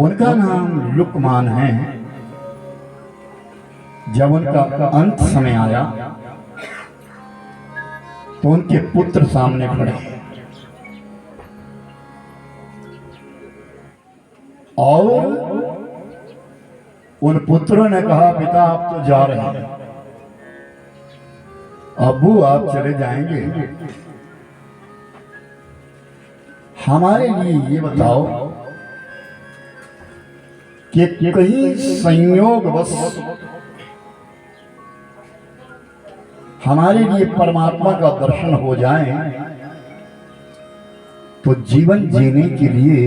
उनका नाम लुकमान है। जब उनका अंत समय आया तो उनके पुत्र सामने खड़े और उन पुत्रों ने कहा, पिता आप तो जा रहे हैं, अब्बू आप चले जाएंगे, हमारे लिए ये बताओ कि कहीं संयोगवश हमारे लिए परमात्मा का दर्शन हो जाए तो जीवन जीने के लिए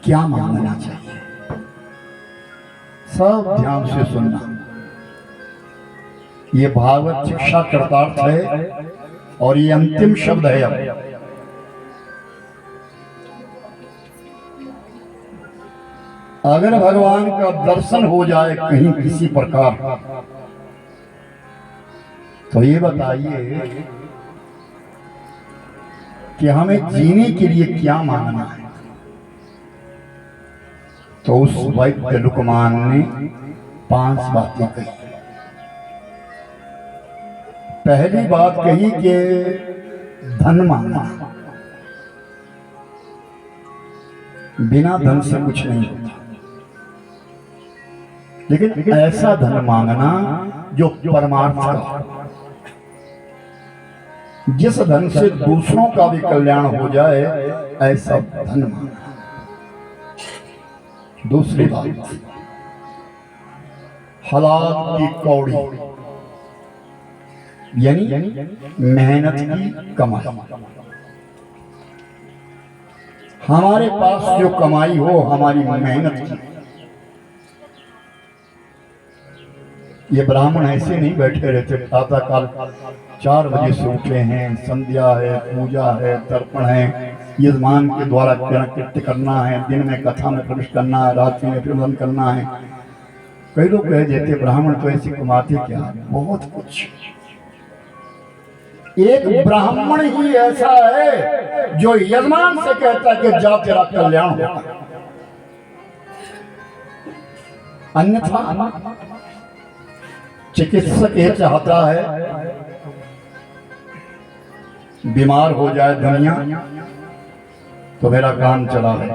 क्या मांगना चाहिए। सब ध्यान से सुनना, ये भागवत शिक्षा कृतार्थ है और ये अंतिम शब्द है। अब अगर भगवान का दर्शन हो जाए कहीं किसी प्रकार तो ये बताइए कि हमें जीने के लिए क्या मांगना है। तो उस वैद्य लुकमान ने 5 बातें कही। पहली बात कही कि धन मांगना, बिना धन से कुछ नहीं होता, लेकिन ऐसा धन मांगना जो परमार्थ का, जिस धन से दूसरों का भी कल्याण हो जाए, ऐसा धन मांगना। दूसरी बात, हलाल की कौड़ी यानी मेहनत की कमाई। हमारे पास जो कमाई हो हमारी मेहनत की। ये ब्राह्मण ऐसे नहीं बैठे रहते, प्रातः काल 4 बजे से उठे हैं, संध्या है, पूजा है, तर्पण है, यजमान के द्वारा कृत्य करना है, दिन में कथा में प्रवेश करना है, रात्रि में प्रबंध करना है। कई लोग कह देते ब्राह्मण तो ऐसे कमाते क्या, बहुत कुछ। एक ब्राह्मण ही ऐसा है जो यजमान से कहता है कि जा तेरा कल्याण होगा, अन्यथा चिकित्सक ये चाहता है बीमार हो जाए दुनिया तो मेरा काम चला है।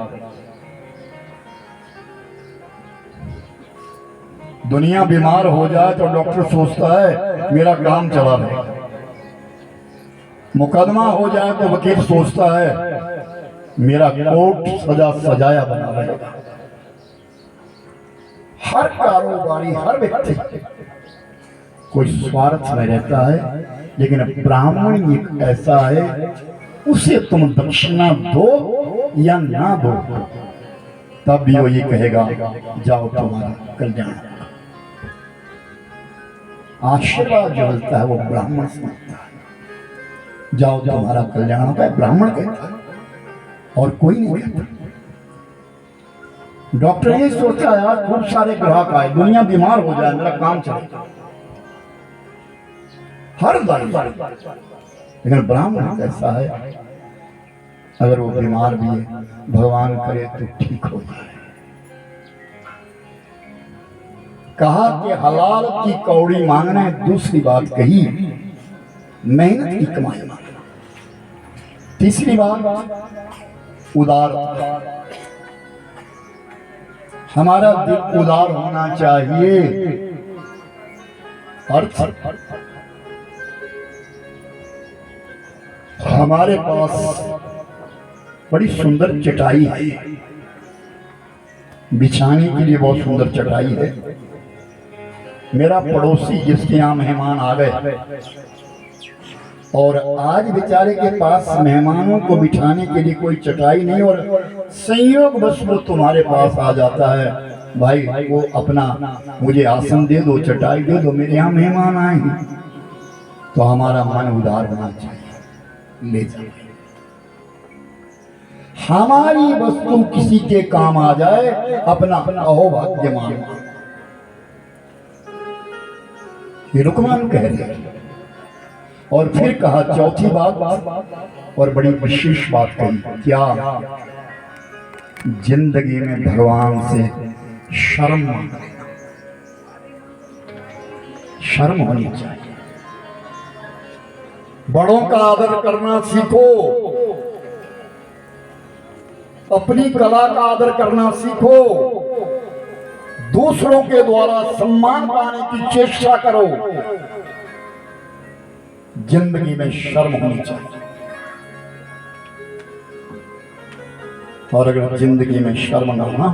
दुनिया बीमार हो जाए तो डॉक्टर सोचता है मेरा काम चला है। मुकदमा हो जाए तो वकील सोचता है मेरा कोर्ट सजा सजाया बना रहेगा। हर कारोबारी, हर व्यक्ति कोई स्वार्थ में रहता है, लेकिन ब्राह्मण एक ऐसा है, उसे तुम दक्षिणा दो या ना दो तब भी वो ये कहेगा जाओ तुम्हारा कल्याण। आशीर्वाद जो मिलता है वो ब्राह्मण से मिलता है, जाओ तुम्हारा कल्याण होगा, ब्राह्मण कहता है और कोई नहीं कहता। डॉक्टर ये सोचता है यार खूब सारे ग्राहक आए, दुनिया बीमार हो जाए, मेरा काम चले, हर बार। लेकिन ब्राह्मण कैसा है, अगर वो बीमार भी है भगवान करे तो ठीक हो जाए। कहा कि हलाल की कौड़ी मांगना है। दूसरी बात कही मेहनत की कमाई मांगना। तीसरी बात उदार, हमारा दिल उदार होना चाहिए। अर्थ हमारे पास बड़ी सुंदर चटाई है, बिछाने के लिए बहुत सुंदर चटाई है। मेरा पड़ोसी जिसके यहाँ मेहमान आ गए और आज बेचारे के पास मेहमानों को बिठाने के लिए कोई चटाई नहीं, और संयोग बस वो तुम्हारे पास आ जाता है, भाई वो अपना मुझे आसन दे दो, चटाई दे दो, मेरे यहाँ मेहमान आए हैं। तो हमारा मन उदार होना चाहिए, ले जाए। हमारी वस्तु किसी के काम आ जाए, अपना अपना अहोभाग्य मानो। ये लुकमान कह रहे हैं। और फिर कहा चौथी बात, और बड़ी विशेष बात कही, क्या जिंदगी में भगवान से शर्म मांग लेना, शर्म होनी चाहिए। बड़ों का आदर करना सीखो, अपनी कला का आदर करना सीखो, दूसरों के द्वारा सम्मान पाने की चेष्टा करो। जिंदगी में शर्म होनी चाहिए। और अगर जिंदगी में शर्म ना हो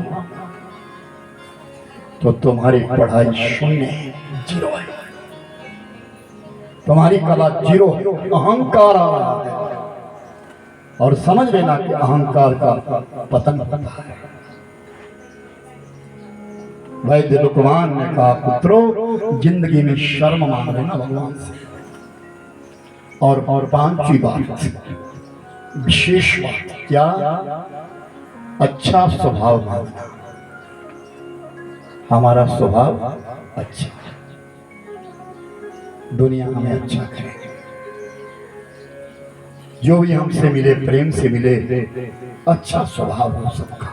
तो तुम्हारी पढ़ाई शून्य है, जीरो है, तुम्हारी कला जीरो है, अहंकार आ रहा है। और समझ लेना कि अहंकार का पतन होता है। वैद्य लुकमान ने कहा, पुत्रो जिंदगी में शर्म मांग लेना भगवान से। और पांचवी बात, विशेष बात क्या, अच्छा स्वभाव मांगना। हमारा स्वभाव अच्छा, दुनिया हमें अच्छा करे, जो भी हमसे मिले प्रेम से मिले, अच्छा स्वभाव हो सबका,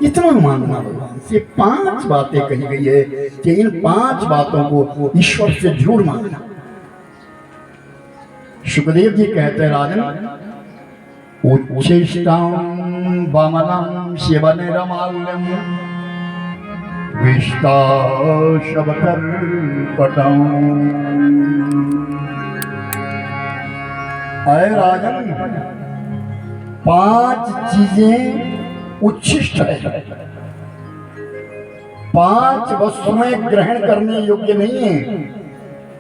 इतना मांगना भगवान से। 5 बातें कही गई है कि इन 5 बातों को ईश्वर से जरूर मांगना। सुखदेव जी कहते हैं, राजन उच्छिष्टं वमनं शिवनिर्माल्यं विष्टाशवकर्पटं। अय राजन, 5 चीजें उच्छिष्ट है, 5 वस्तुएं ग्रहण करने योग्य नहीं है,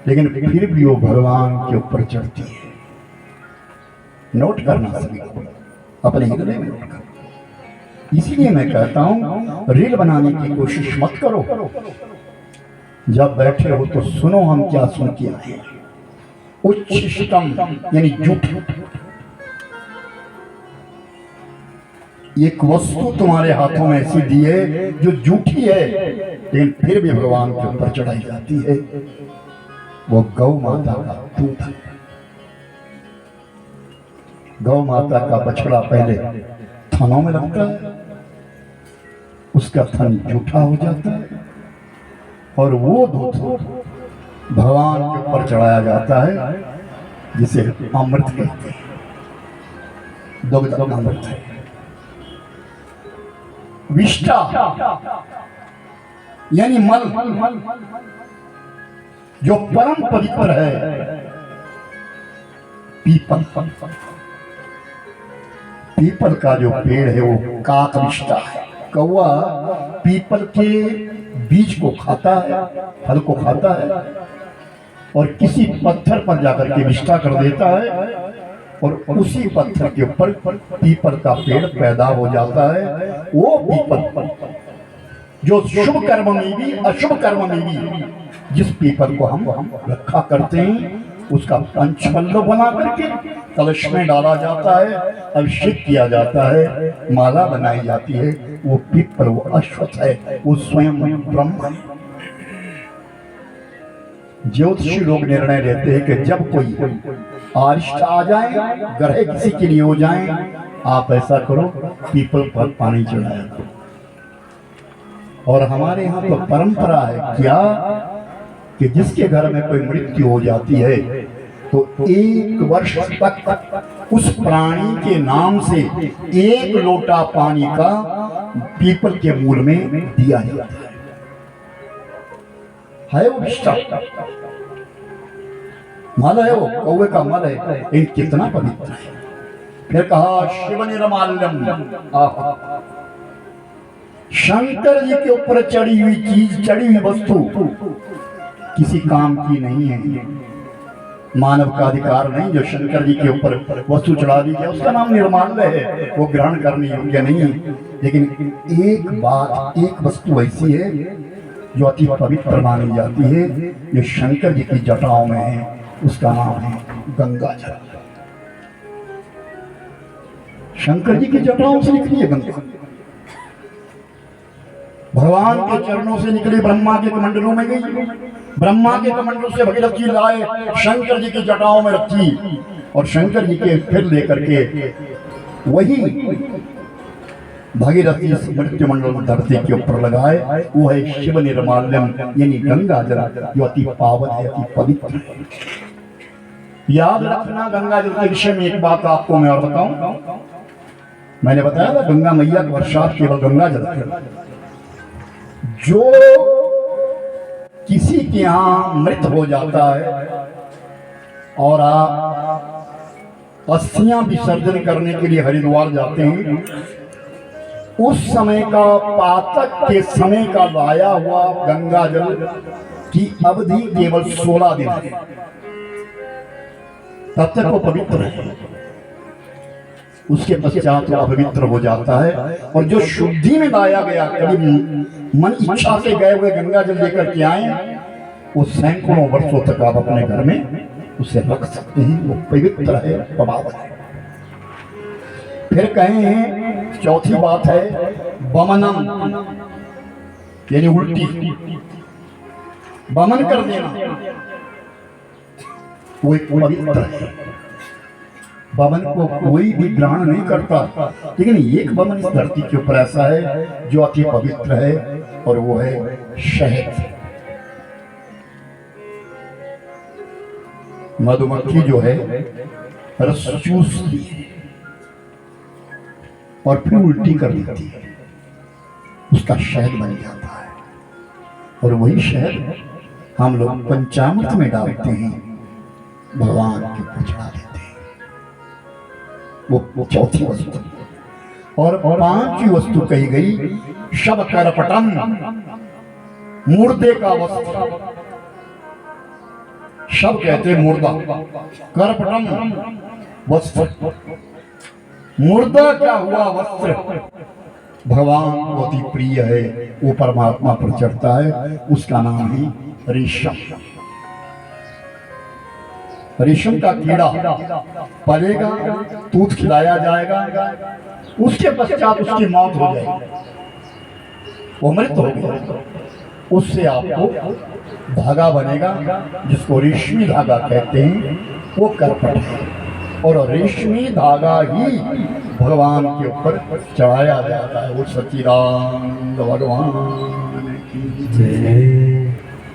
लेकिन फिर भी वो भगवान के ऊपर चढ़ती है। नोट करना सभी को, अपने हृदय में नोट करो। इसीलिए मैं कहता हूं, रील बनाने की कोशिश मत करो। जब बैठे हो तो सुनो हम क्या सुन के आए हैं। उच्छिष्टम यानी झूठ, एक वस्तु तुम्हारे हाथों में ऐसी दी है जो झूठी है, लेकिन फिर भी भगवान के ऊपर चढ़ाई जाती है। वो गौ माता का दूध है। गौ माता का बछड़ा पहले थनों में लगता है, उसका थन झूठा हो जाता है, और वो दूध भगवान के ऊपर चढ़ाया जाता है, जिसे अमृत कहते हैं। दुग्ध अमृत है। विष्टा यानी मल, जो परम पवित्र है। पीपल, पीपल का जो पेड़ है वो काकविष्टा है। कौवा पीपल के बीज को खाता है, फल को खाता है, और किसी पत्थर पर जाकर के विष्टा कर देता है, और उसी पत्थर के ऊपर पीपल का पेड़ पैदा हो जाता है। वो पीपल जो शुभ कर्म में भी अशुभ कर्म में भी जिस पीपल को हम रखा करते हैं, उसका पंचपल्लव बना करके कलश में डाला जाता है, अभिषेक किया जाता है, माला बनाई जाती है। वो पीपल, वो अश्वत्थ है, वो स्वयं ब्रह्म है। ज्योतिषी लोग निर्णय लेते हैं कि जब कोई अरिष्ट आ जाए, ग्रह किसी के लिए हो जाए, आप ऐसा करो, पीपल पर पानी चढ़ाया करो। और हमारे यहाँ तो परंपरा है क्या कि जिसके घर में कोई मृत्यु हो जाती है तो 1 वर्ष तक उस प्राणी के नाम से 1 लोटा पानी का पीपल के मूल में दिया जाता है। वो विष्टा मल है, वो कौवे का मल है, इन कितना पवित्र है। फिर कहा शिव निर्माल्यम, शंकर जी के ऊपर चढ़ी हुई चीज, चढ़ी हुई वस्तु किसी काम की नहीं है। मानव का अधिकार नहीं जो शंकर जी के ऊपर वस्तु चढ़ा दी जाए, उसका नाम निर्माल्य है, वो ग्रहण करने योग्य नहीं है। लेकिन एक बात, एक वस्तु ऐसी है जो अति पवित्र मानी जाती है, जो शंकर जी की जटाओं में है, उसका नाम है गंगा जल। शंकर जी की जटाओं से निकली है गंगा, भगवान के चरणों से निकली, ब्रह्मा के कमंडलों में गई, ब्रह्मा के कमंडलों से भगीरथ जी लाए, शंकर जी की जटाओं में रखी, और शंकर जी के फिर लेकर के वही भागीरथी मृत्यु मंडल धरती के ऊपर लगाए, वो है शिव निर्माल्यम, यानी गंगा जल, जो अति पावन है, अति पवित्र है। याद रखना, गंगा जल के विषय में एक बात आपको मैं और बताऊं। मैंने बताया था गंगा मैया का वर्षात केवल गंगा जल है। जो किसी के यहाँ मृत हो जाता है और आप अस्थियां विसर्जन करने के लिए हरिद्वार जाते हैं, उस समय का पातक के समय का लाया हुआ गंगा जल की अवधि केवल 16 दिन है, तब तक वो पवित्र है। उसके पश्चात वो अपवित्र हो जाता है। और जो शुद्धि में लाया गया, कभी मन इच्छा से गए हुए गंगा जल लेकर के आए, वो सैकड़ों वर्षों तक आप अपने घर में उसे रख सकते हैं, वो पवित्र है, पावन है। फिर कहें चौथी बात है वमनम, यानी उल्टी वमन कर देना, वो एक पवित्र है। वमन को कोई भी ग्रहण नहीं करता, लेकिन एक वमन इस धरती के ऊपर ऐसा है जो अति पवित्र है, और वो है शहद। मधुमक्खी जो है रस चूसती है और फिर उल्टी कर देती है, उसका शहद बन जाता है, और वही शहद हम लोग पंचामृत में डालते हैं, भगवान के ऊपर चढ़ा देते हैं। वो चौथी वस्तु। और पांचवी वस्तु कही गई शब करपटम, मुर्दे का वस्त्र। शब कहते मुर्दा, करपटम वस्त्र। मुर्दा क्या हुआ? वस्त्र। भगवान बहुत ही प्रिय है, वो परमात्मा पर चढ़ता है, उसका नाम है रेशम। रेशम का कीड़ा पलेगा, दूध खिलाया जाएगा, उसके पश्चात उसकी मौत हो जाएगी, वो मृत हो गया। उससे आपको धागा बनेगा, जिसको रेशमी धागा कहते हैं, वो करपट है। और रेशमी धागा ही भगवान के ऊपर चढ़ाया जाता है। वो सच्चिदानंद भगवान की जय।